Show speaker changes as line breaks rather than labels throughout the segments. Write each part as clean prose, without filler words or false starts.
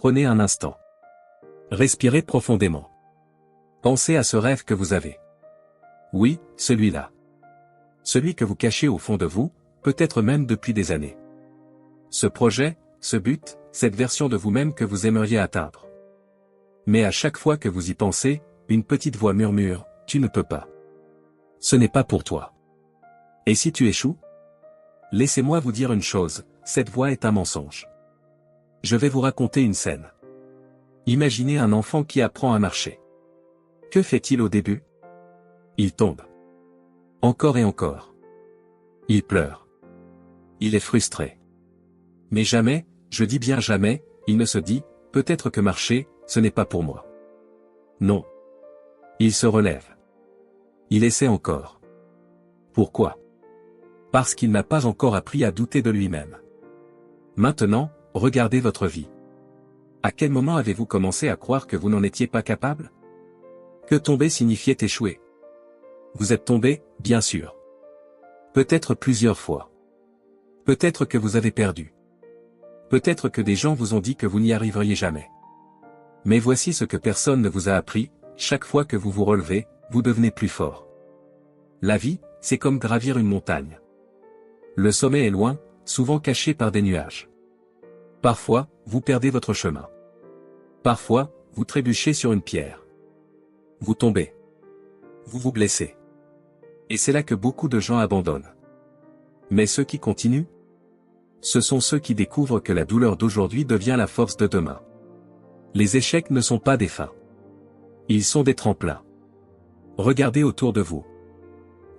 Prenez un instant. Respirez profondément. Pensez à ce rêve que vous avez. Oui, celui-là. Celui que vous cachez au fond de vous, peut-être même depuis des années. Ce projet, ce but, cette version de vous-même que vous aimeriez atteindre. Mais à chaque fois que vous y pensez, une petite voix murmure, « Tu ne peux pas. Ce n'est pas pour toi. » Et si tu échoues? Laissez-moi vous dire une chose, cette voix est un mensonge. Je vais vous raconter une scène. Imaginez un enfant qui apprend à marcher. Que fait-il au début? Il tombe. Encore et encore. Il pleure. Il est frustré. Mais jamais, je dis bien jamais, il ne se dit, peut-être que marcher, ce n'est pas pour moi. Non. Il se relève. Il essaie encore. Pourquoi? Parce qu'il n'a pas encore appris à douter de lui-même. Maintenant, regardez votre vie. À quel moment avez-vous commencé à croire que vous n'en étiez pas capable? Que tomber signifiait échouer. Vous êtes tombé, bien sûr. Peut-être plusieurs fois. Peut-être que vous avez perdu. Peut-être que des gens vous ont dit que vous n'y arriveriez jamais. Mais voici ce que personne ne vous a appris, chaque fois que vous vous relevez, vous devenez plus fort. La vie, c'est comme gravir une montagne. Le sommet est loin, souvent caché par des nuages. Parfois, vous perdez votre chemin. Parfois, vous trébuchez sur une pierre. Vous tombez. Vous vous blessez. Et c'est là que beaucoup de gens abandonnent. Mais ceux qui continuent? Ce sont ceux qui découvrent que la douleur d'aujourd'hui devient la force de demain. Les échecs ne sont pas des fins. Ils sont des tremplins. Regardez autour de vous.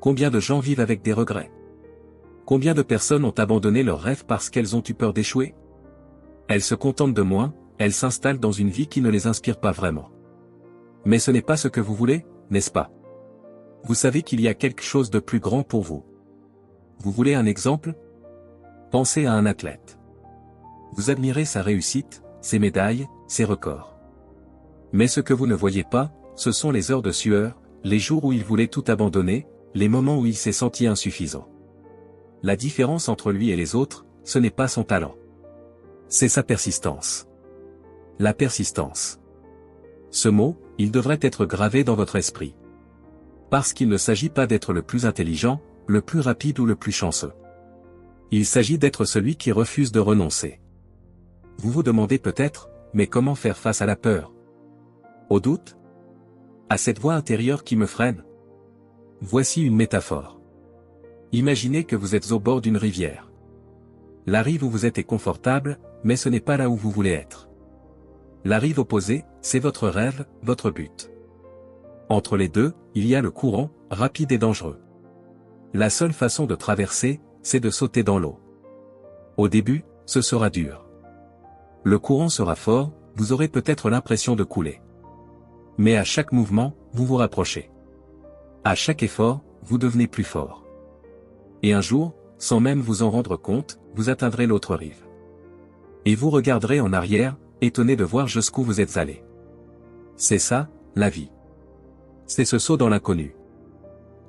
Combien de gens vivent avec des regrets? Combien de personnes ont abandonné leurs rêves parce qu'elles ont eu peur d'échouer? Elles se contentent de moins, elles s'installent dans une vie qui ne les inspire pas vraiment. Mais ce n'est pas ce que vous voulez, n'est-ce pas? Vous savez qu'il y a quelque chose de plus grand pour vous. Vous voulez un exemple? Pensez à un athlète. Vous admirez sa réussite, ses médailles, ses records. Mais ce que vous ne voyez pas, ce sont les heures de sueur, les jours où il voulait tout abandonner, les moments où il s'est senti insuffisant. La différence entre lui et les autres, ce n'est pas son talent. C'est sa persistance. La persistance. Ce mot, il devrait être gravé dans votre esprit. Parce qu'il ne s'agit pas d'être le plus intelligent, le plus rapide ou le plus chanceux. Il s'agit d'être celui qui refuse de renoncer. Vous vous demandez peut-être, mais comment faire face à la peur? Au doute? À cette voix intérieure qui me freine? Voici une métaphore. Imaginez que vous êtes au bord d'une rivière. La rive où vous êtes est confortable, mais ce n'est pas là où vous voulez être. La rive opposée, c'est votre rêve, votre but. Entre les deux, il y a le courant, rapide et dangereux. La seule façon de traverser, c'est de sauter dans l'eau. Au début, ce sera dur. Le courant sera fort, vous aurez peut-être l'impression de couler. Mais à chaque mouvement, vous vous rapprochez. À chaque effort, vous devenez plus fort. Et un jour, sans même vous en rendre compte, vous atteindrez l'autre rive. Et vous regarderez en arrière, étonné de voir jusqu'où vous êtes allé. C'est ça, la vie. C'est ce saut dans l'inconnu.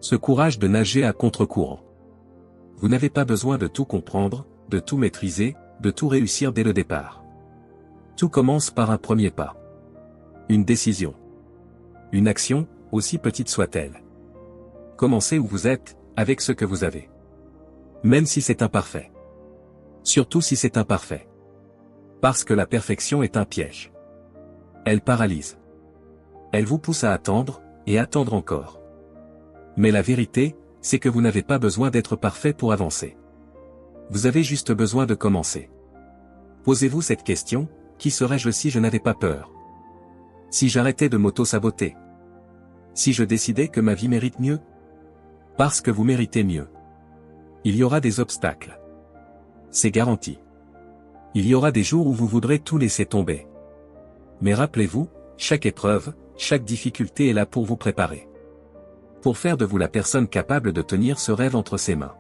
Ce courage de nager à contre-courant. Vous n'avez pas besoin de tout comprendre, de tout maîtriser, de tout réussir dès le départ. Tout commence par un premier pas. Une décision. Une action, aussi petite soit-elle. Commencez où vous êtes, avec ce que vous avez. Même si c'est imparfait. Surtout si c'est imparfait. Parce que la perfection est un piège. Elle paralyse. Elle vous pousse à attendre, et attendre encore. Mais la vérité, c'est que vous n'avez pas besoin d'être parfait pour avancer. Vous avez juste besoin de commencer. Posez-vous cette question, qui serais-je si je n'avais pas peur? Si j'arrêtais de m'auto-saboter? Si je décidais que ma vie mérite mieux? Parce que vous méritez mieux. Il y aura des obstacles. C'est garanti. Il y aura des jours où vous voudrez tout laisser tomber. Mais rappelez-vous, chaque épreuve, chaque difficulté est là pour vous préparer. Pour faire de vous la personne capable de tenir ce rêve entre ses mains.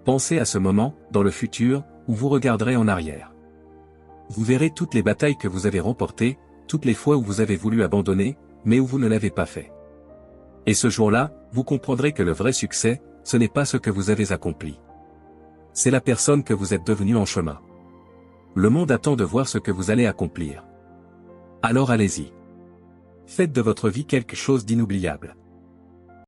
Pensez à ce moment, dans le futur, où vous regarderez en arrière. Vous verrez toutes les batailles que vous avez remportées, toutes les fois où vous avez voulu abandonner, mais où vous ne l'avez pas fait. Et ce jour-là, vous comprendrez que le vrai succès, ce n'est pas ce que vous avez accompli. C'est la personne que vous êtes devenu en chemin. Le monde attend de voir ce que vous allez accomplir. Alors allez-y. Faites de votre vie quelque chose d'inoubliable.